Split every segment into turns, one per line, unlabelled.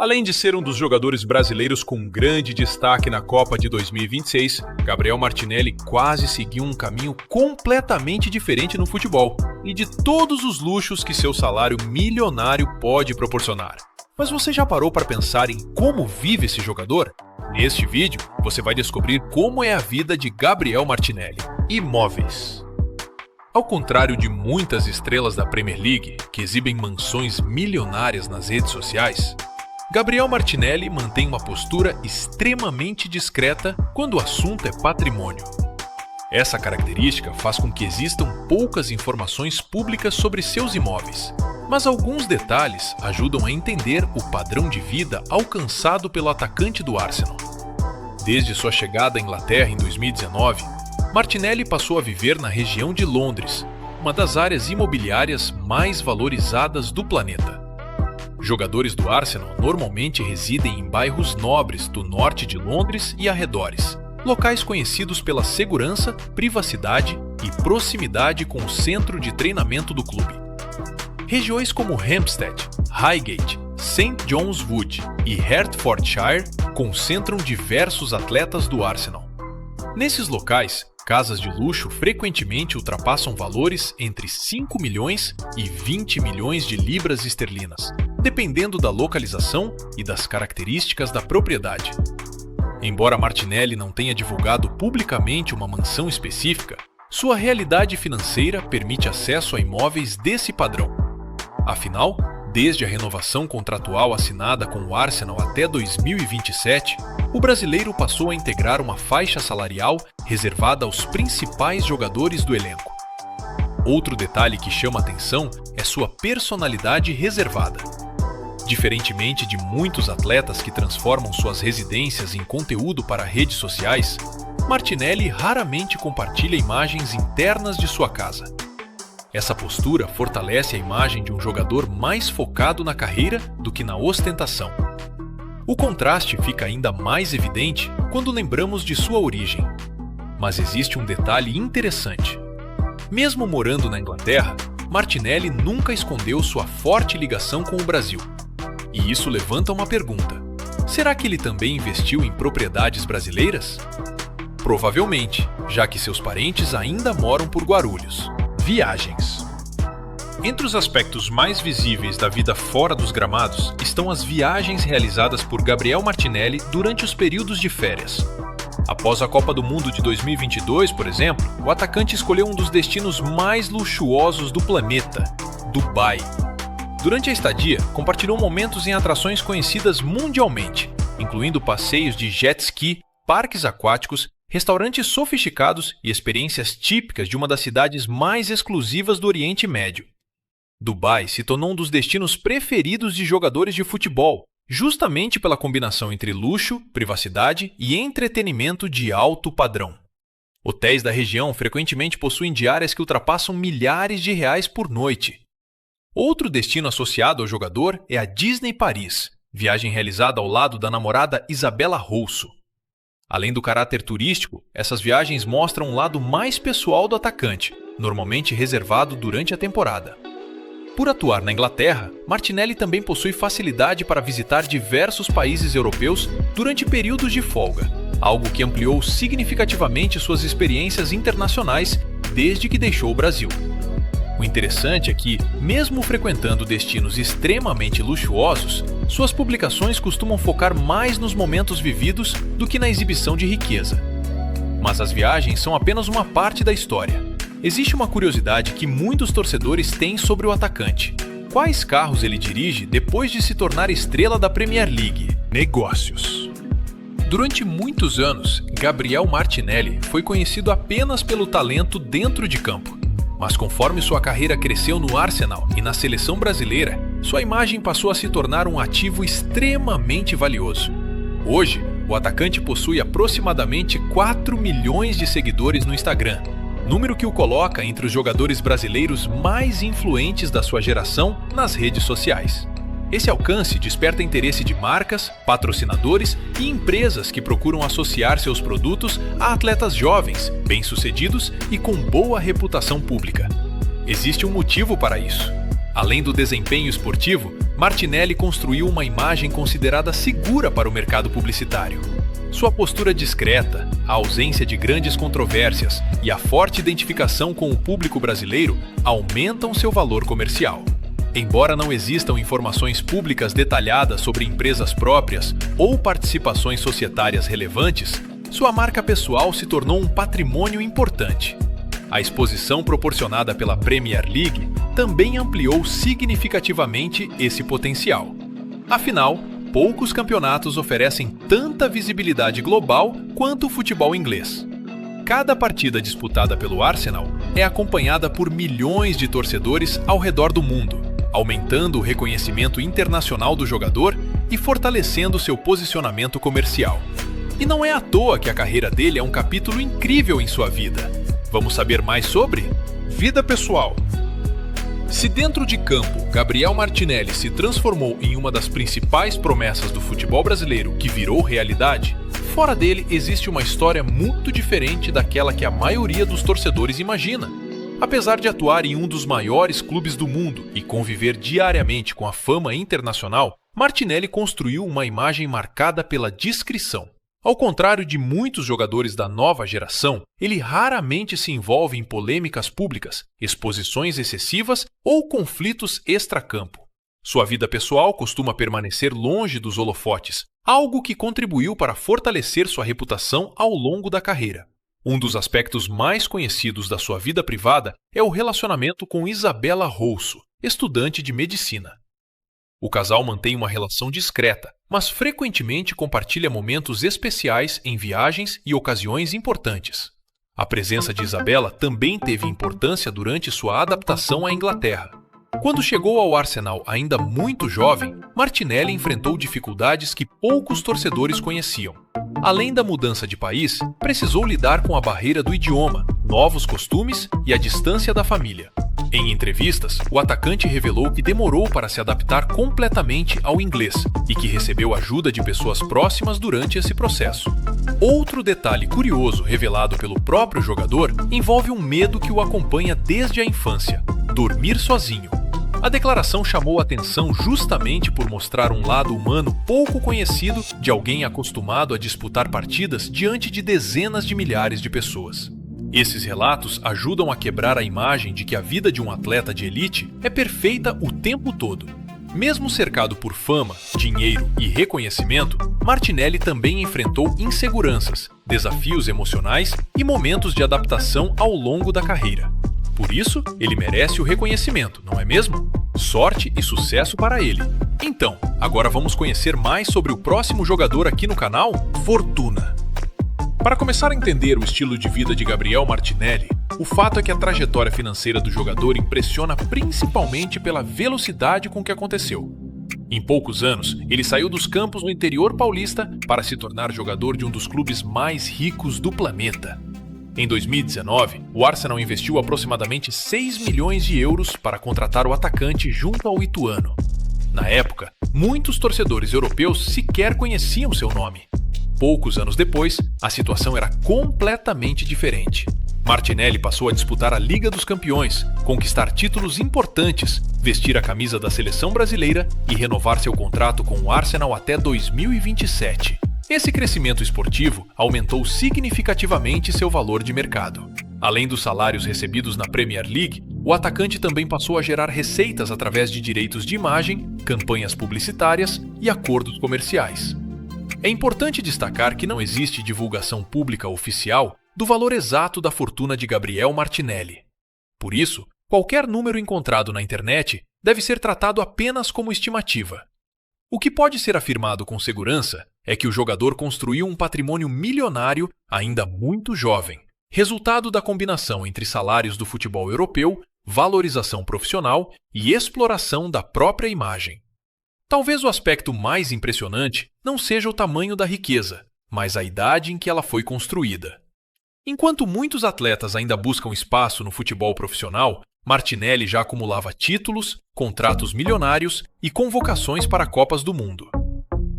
Além de ser um dos jogadores brasileiros com grande destaque na Copa de 2026, Gabriel Martinelli quase seguiu um caminho completamente diferente no futebol e de todos os luxos que seu salário milionário pode proporcionar. Mas você já parou para pensar em como vive esse jogador? Neste vídeo, você vai descobrir como é a vida de Gabriel Martinelli. Imóveis. Ao contrário de muitas estrelas da Premier League, que exibem mansões milionárias nas redes sociais, Gabriel Martinelli mantém uma postura extremamente discreta quando o assunto é patrimônio. Essa característica faz com que existam poucas informações públicas sobre seus imóveis, mas alguns detalhes ajudam a entender o padrão de vida alcançado pelo atacante do Arsenal. Desde sua chegada à Inglaterra em 2019, Martinelli passou a viver na região de Londres, uma das áreas imobiliárias mais valorizadas do planeta. Jogadores do Arsenal normalmente residem em bairros nobres do norte de Londres e arredores, locais conhecidos pela segurança, privacidade e proximidade com o centro de treinamento do clube. Regiões como Hampstead, Highgate, St. John's Wood e Hertfordshire concentram diversos atletas do Arsenal. Nesses locais, casas de luxo frequentemente ultrapassam valores entre 5 milhões e 20 milhões de libras esterlinas, dependendo da localização e das características da propriedade. Embora Martinelli não tenha divulgado publicamente uma mansão específica, sua realidade financeira permite acesso a imóveis desse padrão. Afinal, desde a renovação contratual assinada com o Arsenal até 2027, o brasileiro passou a integrar uma faixa salarial reservada aos principais jogadores do elenco. Outro detalhe que chama atenção é sua personalidade reservada. Diferentemente de muitos atletas que transformam suas residências em conteúdo para redes sociais, Martinelli raramente compartilha imagens internas de sua casa. Essa postura fortalece a imagem de um jogador mais focado na carreira do que na ostentação. O contraste fica ainda mais evidente quando lembramos de sua origem. Mas existe um detalhe interessante. Mesmo morando na Inglaterra, Martinelli nunca escondeu sua forte ligação com o Brasil. E isso levanta uma pergunta: será que ele também investiu em propriedades brasileiras? Provavelmente, já que seus parentes ainda moram por Guarulhos. Viagens. Entre os aspectos mais visíveis da vida fora dos gramados estão as viagens realizadas por Gabriel Martinelli durante os períodos de férias. Após a Copa do Mundo de 2022, por exemplo, o atacante escolheu um dos destinos mais luxuosos do planeta, Dubai. Durante a estadia, compartilhou momentos em atrações conhecidas mundialmente, incluindo passeios de jet ski, parques aquáticos, restaurantes sofisticados e experiências típicas de uma das cidades mais exclusivas do Oriente Médio. Dubai se tornou um dos destinos preferidos de jogadores de futebol, justamente pela combinação entre luxo, privacidade e entretenimento de alto padrão. Hotéis da região frequentemente possuem diárias que ultrapassam milhares de reais por noite. Outro destino associado ao jogador é a Disney Paris, viagem realizada ao lado da namorada Isabella Rosso. Além do caráter turístico, essas viagens mostram um lado mais pessoal do atacante, normalmente reservado durante a temporada. Por atuar na Inglaterra, Martinelli também possui facilidade para visitar diversos países europeus durante períodos de folga, algo que ampliou significativamente suas experiências internacionais desde que deixou o Brasil. O interessante é que, mesmo frequentando destinos extremamente luxuosos, suas publicações costumam focar mais nos momentos vividos do que na exibição de riqueza. Mas as viagens são apenas uma parte da história. Existe uma curiosidade que muitos torcedores têm sobre o atacante. Quais carros ele dirige depois de se tornar estrela da Premier League? Negócios. Durante muitos anos, Gabriel Martinelli foi conhecido apenas pelo talento dentro de campo. Mas conforme sua carreira cresceu no Arsenal e na seleção brasileira, sua imagem passou a se tornar um ativo extremamente valioso. Hoje, o atacante possui aproximadamente 4 milhões de seguidores no Instagram, número que o coloca entre os jogadores brasileiros mais influentes da sua geração nas redes sociais. Esse alcance desperta interesse de marcas, patrocinadores e empresas que procuram associar seus produtos a atletas jovens, bem-sucedidos e com boa reputação pública. Existe um motivo para isso. Além do desempenho esportivo, Martinelli construiu uma imagem considerada segura para o mercado publicitário. Sua postura discreta, a ausência de grandes controvérsias e a forte identificação com o público brasileiro aumentam seu valor comercial. Embora não existam informações públicas detalhadas sobre empresas próprias ou participações societárias relevantes, sua marca pessoal se tornou um patrimônio importante. A exposição proporcionada pela Premier League também ampliou significativamente esse potencial. Afinal, poucos campeonatos oferecem tanta visibilidade global quanto o futebol inglês. Cada partida disputada pelo Arsenal é acompanhada por milhões de torcedores ao redor do mundo, aumentando o reconhecimento internacional do jogador e fortalecendo seu posicionamento comercial. E não é à toa que a carreira dele é um capítulo incrível em sua vida. Vamos saber mais sobre? Vida pessoal. Se dentro de campo, Gabriel Martinelli se transformou em uma das principais promessas do futebol brasileiro que virou realidade, fora dele existe uma história muito diferente daquela que a maioria dos torcedores imagina. Apesar de atuar em um dos maiores clubes do mundo e conviver diariamente com a fama internacional, Martinelli construiu uma imagem marcada pela discrição. Ao contrário de muitos jogadores da nova geração, ele raramente se envolve em polêmicas públicas, exposições excessivas ou conflitos extracampo. Sua vida pessoal costuma permanecer longe dos holofotes, algo que contribuiu para fortalecer sua reputação ao longo da carreira. Um dos aspectos mais conhecidos da sua vida privada é o relacionamento com Isabella Rosso, estudante de medicina. O casal mantém uma relação discreta, mas frequentemente compartilha momentos especiais em viagens e ocasiões importantes. A presença de Isabella também teve importância durante sua adaptação à Inglaterra. Quando chegou ao Arsenal ainda muito jovem, Martinelli enfrentou dificuldades que poucos torcedores conheciam. Além da mudança de país, precisou lidar com a barreira do idioma, novos costumes e a distância da família. Em entrevistas, o atacante revelou que demorou para se adaptar completamente ao inglês e que recebeu ajuda de pessoas próximas durante esse processo. Outro detalhe curioso revelado pelo próprio jogador envolve um medo que o acompanha desde a infância: dormir sozinho. A declaração chamou atenção justamente por mostrar um lado humano pouco conhecido de alguém acostumado a disputar partidas diante de dezenas de milhares de pessoas. Esses relatos ajudam a quebrar a imagem de que a vida de um atleta de elite é perfeita o tempo todo. Mesmo cercado por fama, dinheiro e reconhecimento, Martinelli também enfrentou inseguranças, desafios emocionais e momentos de adaptação ao longo da carreira. Por isso, ele merece o reconhecimento, não é mesmo? Sorte e sucesso para ele! Então, agora vamos conhecer mais sobre o próximo jogador aqui no canal, Fortuna. Para começar a entender o estilo de vida de Gabriel Martinelli, o fato é que a trajetória financeira do jogador impressiona principalmente pela velocidade com que aconteceu. Em poucos anos, ele saiu dos campos no interior paulista para se tornar jogador de um dos clubes mais ricos do planeta. Em 2019, o Arsenal investiu aproximadamente 6 milhões de euros para contratar o atacante junto ao Ituano. Na época, muitos torcedores europeus sequer conheciam seu nome. Poucos anos depois, a situação era completamente diferente. Martinelli passou a disputar a Liga dos Campeões, conquistar títulos importantes, vestir a camisa da seleção brasileira e renovar seu contrato com o Arsenal até 2027. Esse crescimento esportivo aumentou significativamente seu valor de mercado. Além dos salários recebidos na Premier League, o atacante também passou a gerar receitas através de direitos de imagem, campanhas publicitárias e acordos comerciais. É importante destacar que não existe divulgação pública oficial do valor exato da fortuna de Gabriel Martinelli. Por isso, qualquer número encontrado na internet deve ser tratado apenas como estimativa. O que pode ser afirmado com segurança é que o jogador construiu um patrimônio milionário ainda muito jovem, resultado da combinação entre salários do futebol europeu, valorização profissional e exploração da própria imagem. Talvez o aspecto mais impressionante não seja o tamanho da riqueza, mas a idade em que ela foi construída. Enquanto muitos atletas ainda buscam espaço no futebol profissional, Martinelli já acumulava títulos, contratos milionários e convocações para Copas do Mundo.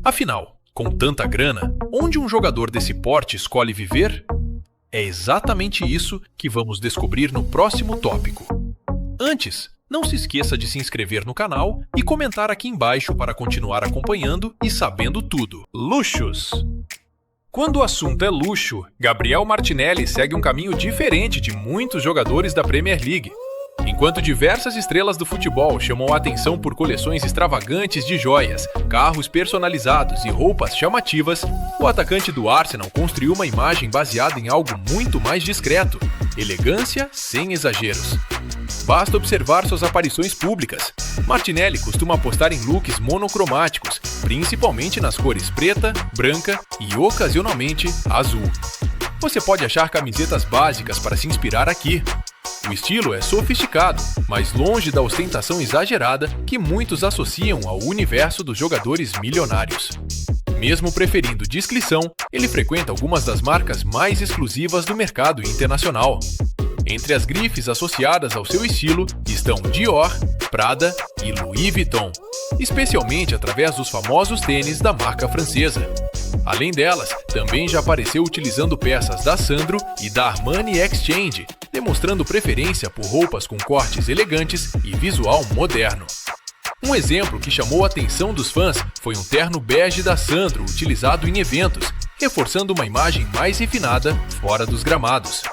Afinal, com tanta grana, onde um jogador desse porte escolhe viver? É exatamente isso que vamos descobrir no próximo tópico. Antes, Não se esqueça de se inscrever no canal e comentar aqui embaixo para continuar acompanhando e sabendo tudo. Luxos. Quando o assunto é luxo, Gabriel Martinelli segue um caminho diferente de muitos jogadores da Premier League. Enquanto diversas estrelas do futebol chamam a atenção por coleções extravagantes de joias, carros personalizados e roupas chamativas, o atacante do Arsenal construiu uma imagem baseada em algo muito mais discreto: elegância sem exageros. Basta observar suas aparições públicas. Martinelli costuma apostar em looks monocromáticos, principalmente nas cores preta, branca e, ocasionalmente, azul. Você pode achar camisetas básicas para se inspirar aqui. O estilo é sofisticado, mas longe da ostentação exagerada que muitos associam ao universo dos jogadores milionários. Mesmo preferindo discrição, ele frequenta algumas das marcas mais exclusivas do mercado internacional. Entre as grifes associadas ao seu estilo estão Dior, Prada e Louis Vuitton, especialmente através dos famosos tênis da marca francesa. Além delas, também já apareceu utilizando peças da Sandro e da Armani Exchange, demonstrando preferência por roupas com cortes elegantes e visual moderno. Um exemplo que chamou a atenção dos fãs foi um terno bege da Sandro utilizado em eventos, reforçando uma imagem mais refinada fora dos gramados.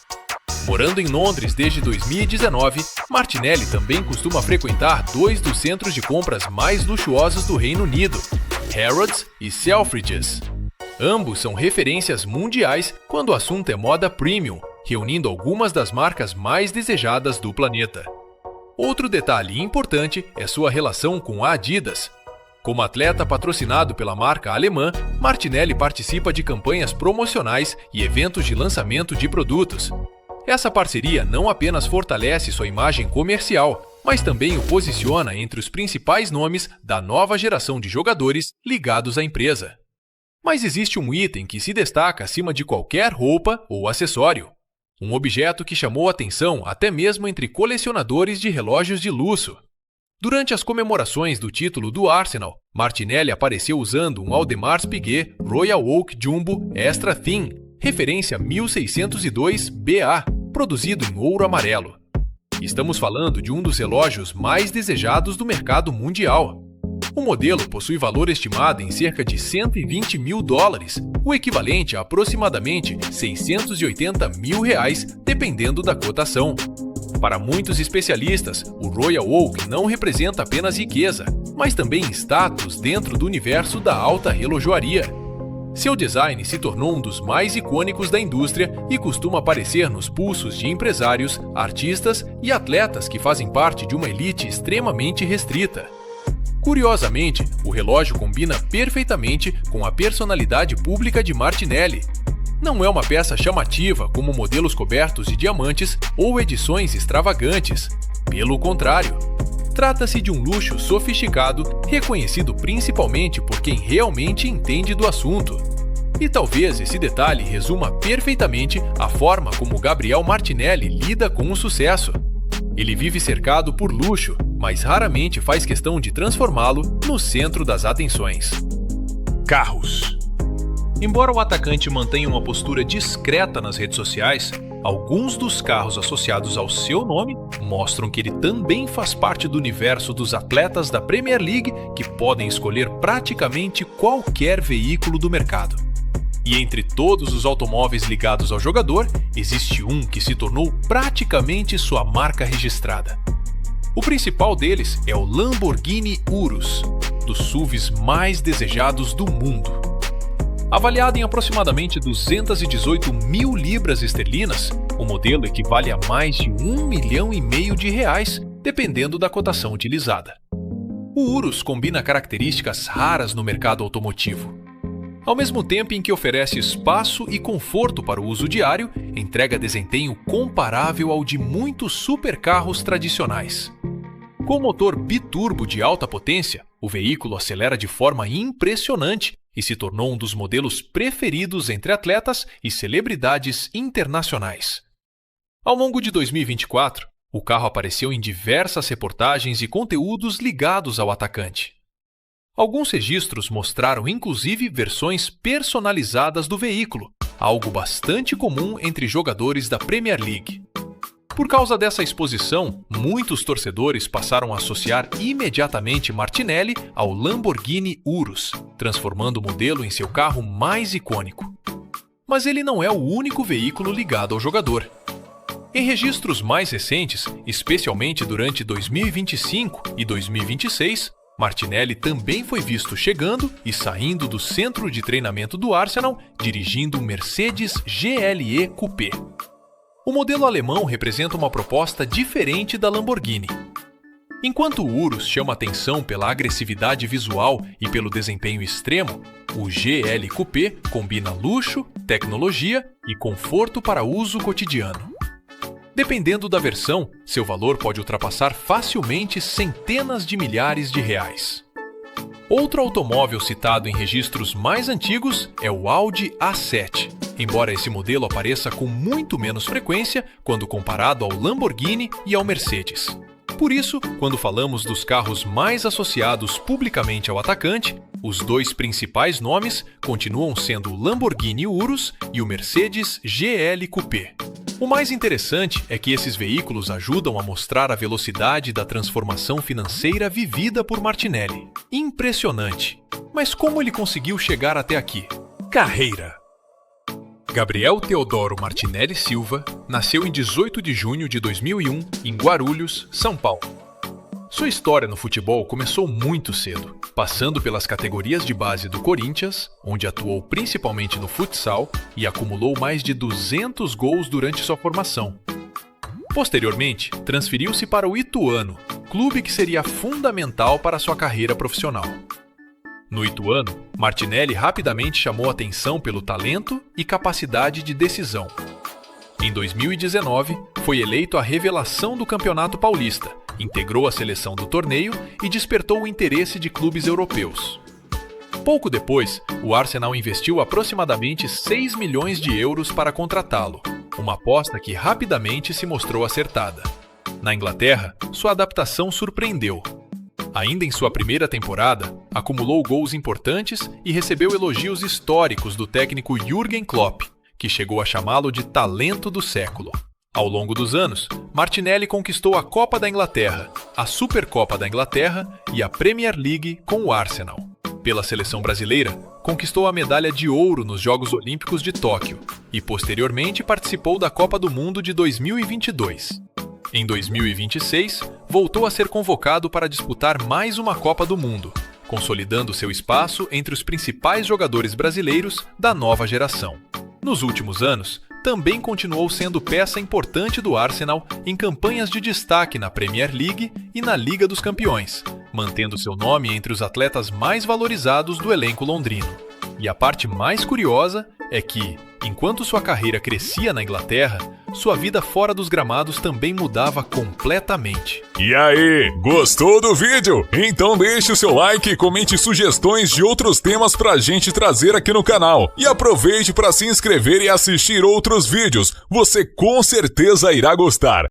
Morando em Londres desde 2019, Martinelli também costuma frequentar dois dos centros de compras mais luxuosos do Reino Unido, Harrods e Selfridges. Ambos são referências mundiais quando o assunto é moda premium, reunindo algumas das marcas mais desejadas do planeta. Outro detalhe importante é sua relação com a Adidas. Como atleta patrocinado pela marca alemã, Martinelli participa de campanhas promocionais e eventos de lançamento de produtos. Essa parceria não apenas fortalece sua imagem comercial, mas também o posiciona entre os principais nomes da nova geração de jogadores ligados à empresa. Mas existe um item que se destaca acima de qualquer roupa ou acessório. Um objeto que chamou atenção até mesmo entre colecionadores de relógios de luxo. Durante as comemorações do título do Arsenal, Martinelli apareceu usando um Audemars Piguet Royal Oak Jumbo Extra Thin, referência 1602 BA, produzido em ouro amarelo. Estamos falando de um dos relógios mais desejados do mercado mundial. O modelo possui valor estimado em cerca de $120 mil, o equivalente a aproximadamente R$680 mil, dependendo da cotação. Para muitos especialistas, o Royal Oak não representa apenas riqueza, mas também status dentro do universo da alta relojoaria. Seu design se tornou um dos mais icônicos da indústria e costuma aparecer nos pulsos de empresários, artistas e atletas que fazem parte de uma elite extremamente restrita. Curiosamente, o relógio combina perfeitamente com a personalidade pública de Martinelli. Não é uma peça chamativa como modelos cobertos de diamantes ou edições extravagantes. Pelo contrário, trata-se de um luxo sofisticado, reconhecido principalmente por quem realmente entende do assunto. E talvez esse detalhe resuma perfeitamente a forma como Gabriel Martinelli lida com o sucesso. Ele vive cercado por luxo, mas raramente faz questão de transformá-lo no centro das atenções. Carros. Embora o atacante mantenha uma postura discreta nas redes sociais, alguns dos carros associados ao seu nome mostram que ele também faz parte do universo dos atletas da Premier League que podem escolher praticamente qualquer veículo do mercado. E entre todos os automóveis ligados ao jogador, existe um que se tornou praticamente sua marca registrada. O principal deles é o Lamborghini Urus, dos SUVs mais desejados do mundo. Avaliado em aproximadamente 218 mil libras esterlinas, o modelo equivale a mais de R$1,5 milhão, dependendo da cotação utilizada. O Urus combina características raras no mercado automotivo. Ao mesmo tempo em que oferece espaço e conforto para o uso diário, entrega desempenho comparável ao de muitos supercarros tradicionais. Com motor biturbo de alta potência, o veículo acelera de forma impressionante e se tornou um dos modelos preferidos entre atletas e celebridades internacionais. Ao longo de 2024, o carro apareceu em diversas reportagens e conteúdos ligados ao atacante. Alguns registros mostraram inclusive versões personalizadas do veículo, algo bastante comum entre jogadores da Premier League. Por causa dessa exposição, muitos torcedores passaram a associar imediatamente Martinelli ao Lamborghini Urus, transformando o modelo em seu carro mais icônico. Mas ele não é o único veículo ligado ao jogador. Em registros mais recentes, especialmente durante 2025 e 2026, Martinelli também foi visto chegando e saindo do centro de treinamento do Arsenal, dirigindo um Mercedes GLE Coupé. O modelo alemão representa uma proposta diferente da Lamborghini. Enquanto o Urus chama atenção pela agressividade visual e pelo desempenho extremo, o GL Coupé combina luxo, tecnologia e conforto para uso cotidiano. Dependendo da versão, seu valor pode ultrapassar facilmente centenas de milhares de reais. Outro automóvel citado em registros mais antigos é o Audi A7, embora esse modelo apareça com muito menos frequência quando comparado ao Lamborghini e ao Mercedes. Por isso, quando falamos dos carros mais associados publicamente ao atacante, os dois principais nomes continuam sendo o Lamborghini Urus e o Mercedes GL Coupé. O mais interessante é que esses veículos ajudam a mostrar a velocidade da transformação financeira vivida por Martinelli. Impressionante! Mas como ele conseguiu chegar até aqui? Carreira! Gabriel Teodoro Martinelli Silva nasceu em 18 de junho de 2001 em Guarulhos, São Paulo. Sua história no futebol começou muito cedo, passando pelas categorias de base do Corinthians, onde atuou principalmente no futsal e acumulou mais de 200 gols durante sua formação. Posteriormente, transferiu-se para o Ituano, clube que seria fundamental para sua carreira profissional. No Ituano, Martinelli rapidamente chamou atenção pelo talento e capacidade de decisão. Em 2019, foi eleito a revelação do Campeonato Paulista, integrou a seleção do torneio e despertou o interesse de clubes europeus. Pouco depois, o Arsenal investiu aproximadamente 6 milhões de euros para contratá-lo, uma aposta que rapidamente se mostrou acertada. Na Inglaterra, sua adaptação surpreendeu. Ainda em sua primeira temporada, acumulou gols importantes e recebeu elogios históricos do técnico Jürgen Klopp, que chegou a chamá-lo de talento do século. Ao longo dos anos, Martinelli conquistou a Copa da Inglaterra, a Supercopa da Inglaterra e a Premier League com o Arsenal. Pela seleção brasileira, conquistou a medalha de ouro nos Jogos Olímpicos de Tóquio e posteriormente participou da Copa do Mundo de 2022. Em 2026, voltou a ser convocado para disputar mais uma Copa do Mundo, consolidando seu espaço entre os principais jogadores brasileiros da nova geração. Nos últimos anos, também continuou sendo peça importante do Arsenal em campanhas de destaque na Premier League e na Liga dos Campeões, mantendo seu nome entre os atletas mais valorizados do elenco londrino. E a parte mais curiosa é que, enquanto sua carreira crescia na Inglaterra, sua vida fora dos gramados também mudava completamente.
E aí, gostou do vídeo? Então deixe o seu like e comente sugestões de outros temas pra gente trazer aqui no canal. E aproveite para se inscrever e assistir outros vídeos, você com certeza irá gostar.